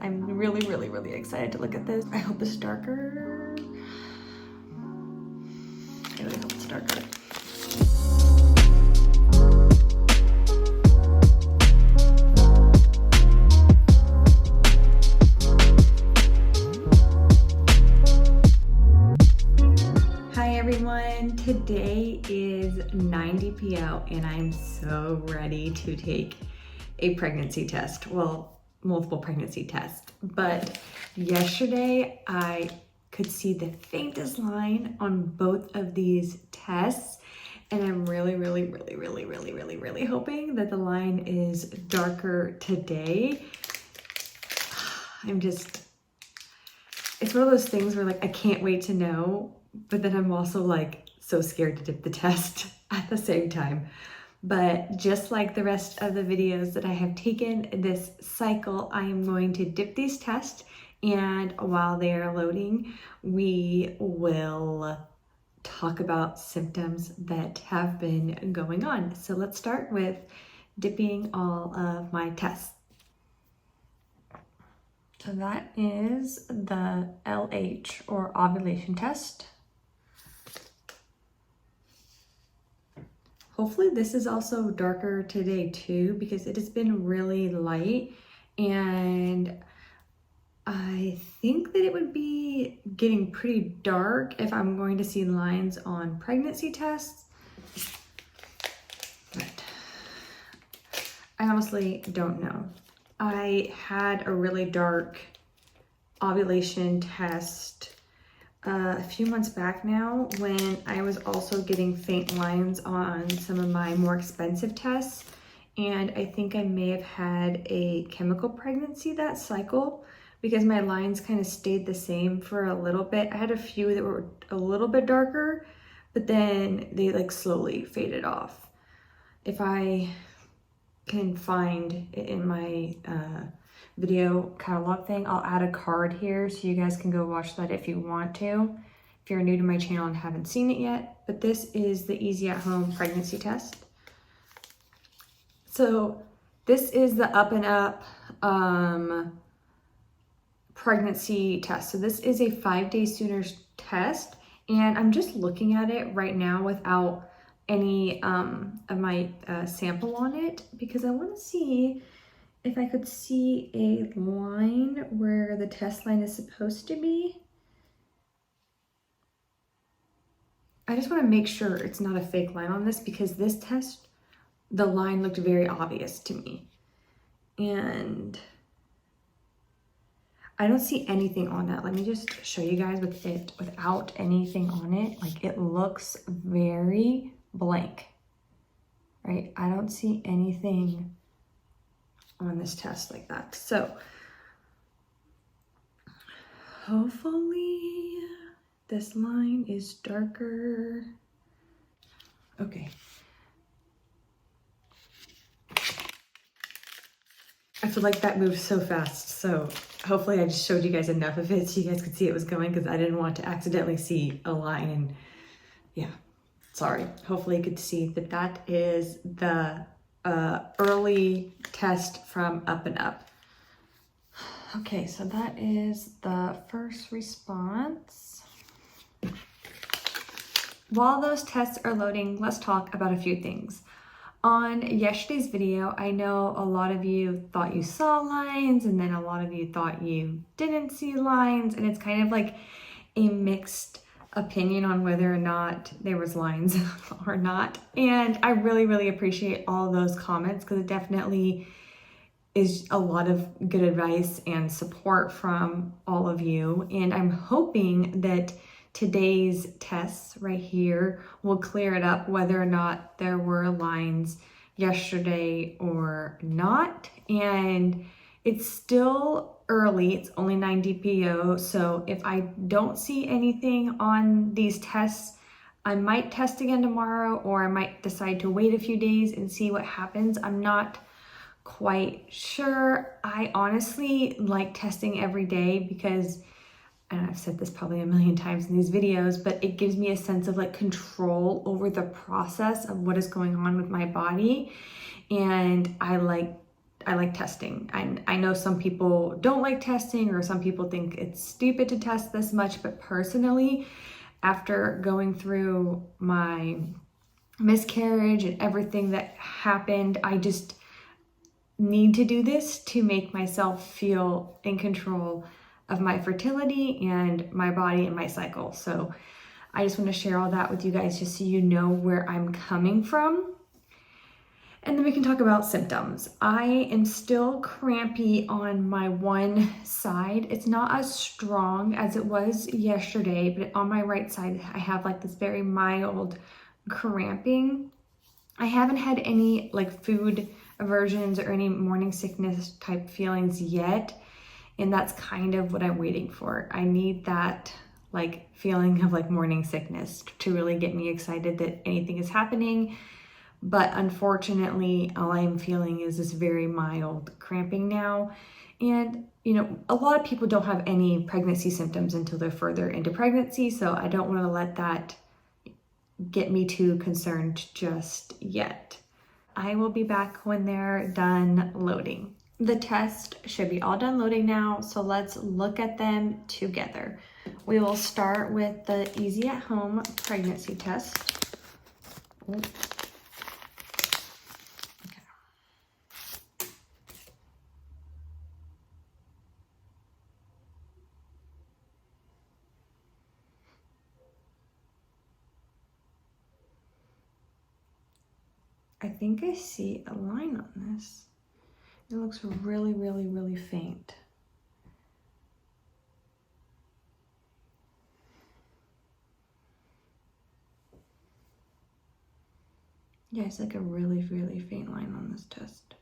I'm really excited to look at this. I hope it's darker. I really hope it's darker. Hi everyone, today is 9 DPO and I'm so ready to take a pregnancy test. Well, multiple pregnancy tests, but yesterday I could see the faintest line on both of these tests, and I'm really hoping that the line is darker today. It's one of those things where like I can't wait to know, but then I'm also like so scared to dip the test at the same time. But just like the rest of the videos that I have taken this cycle, I am going to dip these tests, and while they are loading, we will talk about symptoms that have been going on. So let's start with dipping all of my tests. So that is the LH, or ovulation test. Hopefully this is also darker today too, because it has been really light, and I think that it would be getting pretty dark if I'm going to see lines on pregnancy tests. But I honestly don't know. I had a really dark ovulation test a few months back now, when I was also getting faint lines on some of my more expensive tests, and I think I may have had a chemical pregnancy that cycle, because my lines kind of stayed the same for a little bit. I had a few that were a little bit darker, but then they like slowly faded off. If I can find it in my video catalog thing, I'll add a card here so you guys can go watch that if you want to, if you're new to my channel and haven't seen it yet. But this is the Easy at Home pregnancy test. So this is the Up and Up pregnancy test. So this is a 5-day sooner test, and I'm just looking at it right now without any of my sample on it, because I want to see if I could see a line where the test line is supposed to be. I just want to make sure it's not a fake line on this, because this test, the line looked very obvious to me. And I don't see anything on that. Let me just show you guys with it without anything on it. Like, it looks very blank, right? I don't see anything on this test like that. So hopefully this line is darker. Okay. I feel like that moved so fast. So hopefully I just showed you guys enough of it so you guys could see it was going, because I didn't want to accidentally see a line. And yeah, sorry. Hopefully you could see that that is the early test from Up and Up. Okay, so that is the first response. While those tests are loading, let's talk about a few things. On yesterday's video, I know a lot of you thought you saw lines, and then a lot of you thought you didn't see lines, and it's kind of like a mixed opinion on whether or not there was lines or not. And I really appreciate all those comments, because it definitely is a lot of good advice and support from all of you. And I'm hoping that today's tests right here will clear it up, whether or not there were lines yesterday or not. And it's still early, it's only 9 DPO, so if I don't see anything on these tests, I might test again tomorrow, or I might decide to wait a few days and see what happens. I'm not quite sure. I honestly like testing every day, because, and I've said this probably a million times in these videos, but it gives me a sense of like control over the process of what is going on with my body. And I I like testing. And I know some people don't like testing, or some people think it's stupid to test this much, but personally, after going through my miscarriage and everything that happened, I just need to do this to make myself feel in control of my fertility and my body and my cycle. So I just want to share all that with you guys just so you know where I'm coming from. And then we can talk about symptoms. I am still crampy on my one side. It's not as strong as it was yesterday, but on my right side, I have like this very mild cramping. I haven't had any like food aversions or any morning sickness type feelings yet. And that's kind of what I'm waiting for. I need that like feeling of like morning sickness to really get me excited that anything is happening. But unfortunately, all I'm feeling is this very mild cramping now. And, you know, a lot of people don't have any pregnancy symptoms until they're further into pregnancy. So I don't want to let that get me too concerned just yet. I will be back when they're done loading. The test should be all done loading now. So let's look at them together. We will start with the Easy at Home pregnancy test. Oops. I think I see a line on this. It looks really, really, really faint. Yeah, it's like a really, really faint line on this test.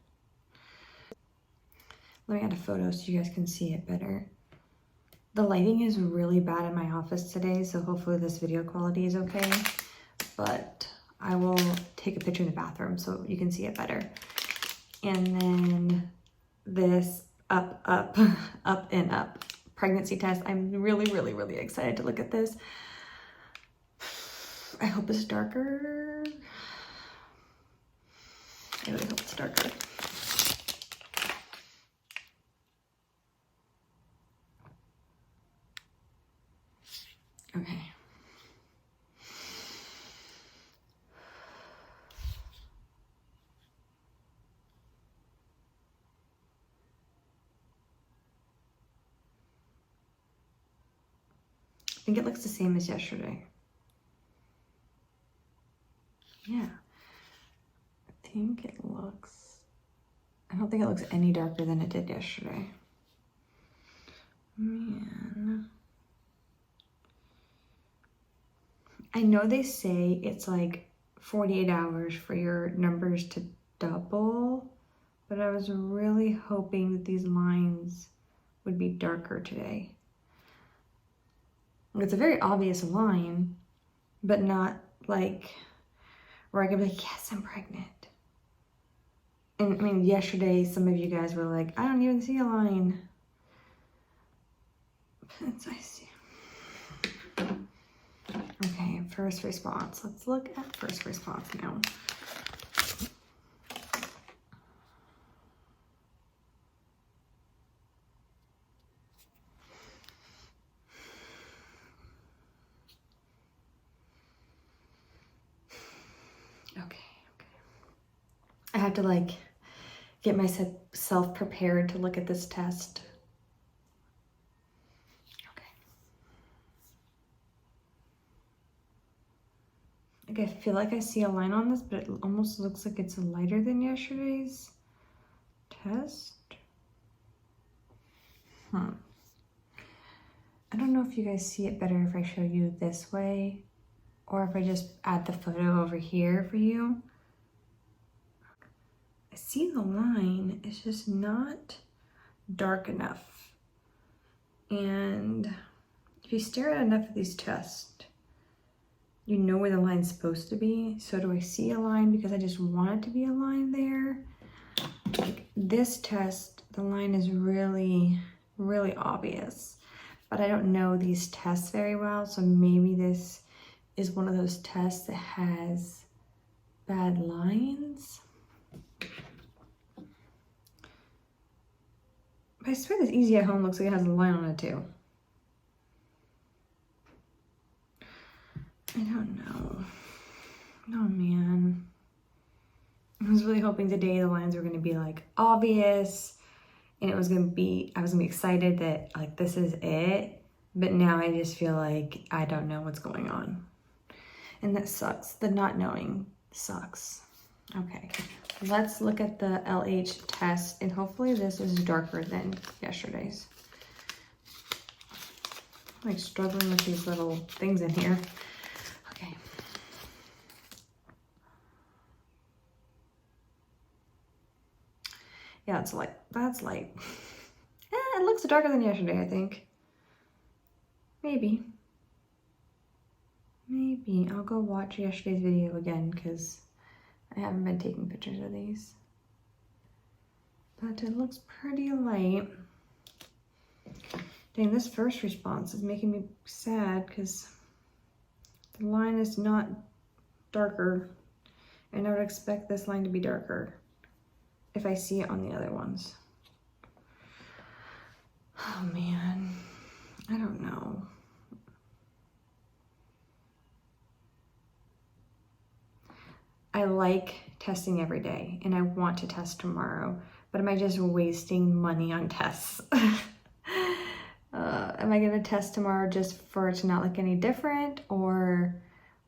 Let me add a photo so you guys can see it better. The lighting is really bad in my office today, so hopefully this video quality is okay. But I will take a picture in the bathroom so you can see it better. And then this up, up, up and up pregnancy test. I'm really, really, really excited to look at this. I hope it's darker. I really hope it's darker. Okay. I think it looks the same as yesterday. Yeah. I think it looks, I don't think it looks any darker than it did yesterday. Man. I know they say it's like 48 hours for your numbers to double, but I was really hoping that these lines would be darker today. It's a very obvious line, but not like where I could be like, yes, I'm pregnant. And I mean, yesterday, some of you guys were like, I don't even see a line. But I see. Okay, first response. Let's look at first response now. Okay. I have to like get myself prepared to look at this test. Okay. Like I feel like I see a line on this, but it almost looks like it's lighter than yesterday's test. I don't know if you guys see it better if I show you this way or if I just add the photo over here for you. I see the line, it's just not dark enough. And if you stare at enough of these tests, you know where the line's supposed to be. So do I see a line because I just want it to be a line there? Like this test, the line is really, really obvious, but I don't know these tests very well. So maybe this is one of those tests that has bad lines. I swear this Easy at Home looks like it has a line on it too. I don't know. Oh man. I was really hoping today the lines were gonna be like obvious and I was gonna be excited that like this is it. But now I just feel like I don't know what's going on. And that sucks. The not knowing sucks. Okay, let's look at the LH test and hopefully this is darker than yesterday's. I'm like struggling with these little things in here. Okay. Yeah, it's light. That's light. It looks darker than yesterday, I think. Maybe. Maybe. I'll go watch yesterday's video again because I haven't been taking pictures of these. But it looks pretty light. Dang, this first response is making me sad because the line is not darker. And I would expect this line to be darker if I see it on the other ones. Oh man, I don't know. I like testing every day and I want to test tomorrow, but am I just wasting money on tests? Am I gonna test tomorrow just for it to not look any different or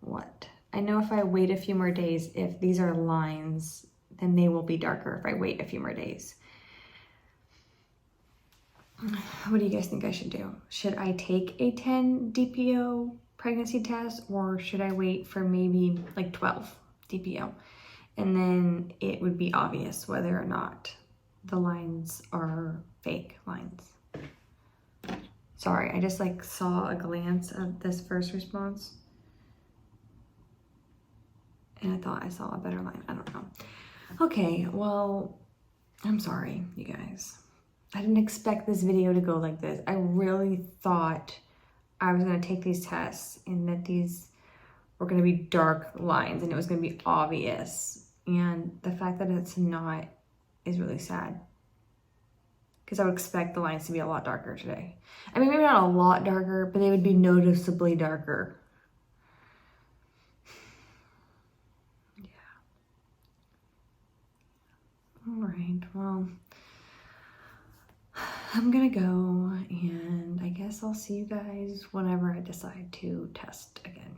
what? I know if I wait a few more days, if these are lines, then they will be darker if I wait a few more days. What do you guys think I should do? Should I take a 10 DPO pregnancy test or should I wait for maybe like 12 DPO? And then it would be obvious whether or not the lines are fake lines. Sorry, I just like saw a glance of this first response and I thought I saw a better line. I don't know. Okay, well, I'm sorry, you guys. I didn't expect this video to go like this. I really thought I was gonna take these tests and that these were gonna be dark lines and it was gonna be obvious. And the fact that it's not is really sad. Because I would expect the lines to be a lot darker today. I mean, maybe not a lot darker, but they would be noticeably darker. Yeah. All right, well, I'm gonna go and I guess I'll see you guys whenever I decide to test again.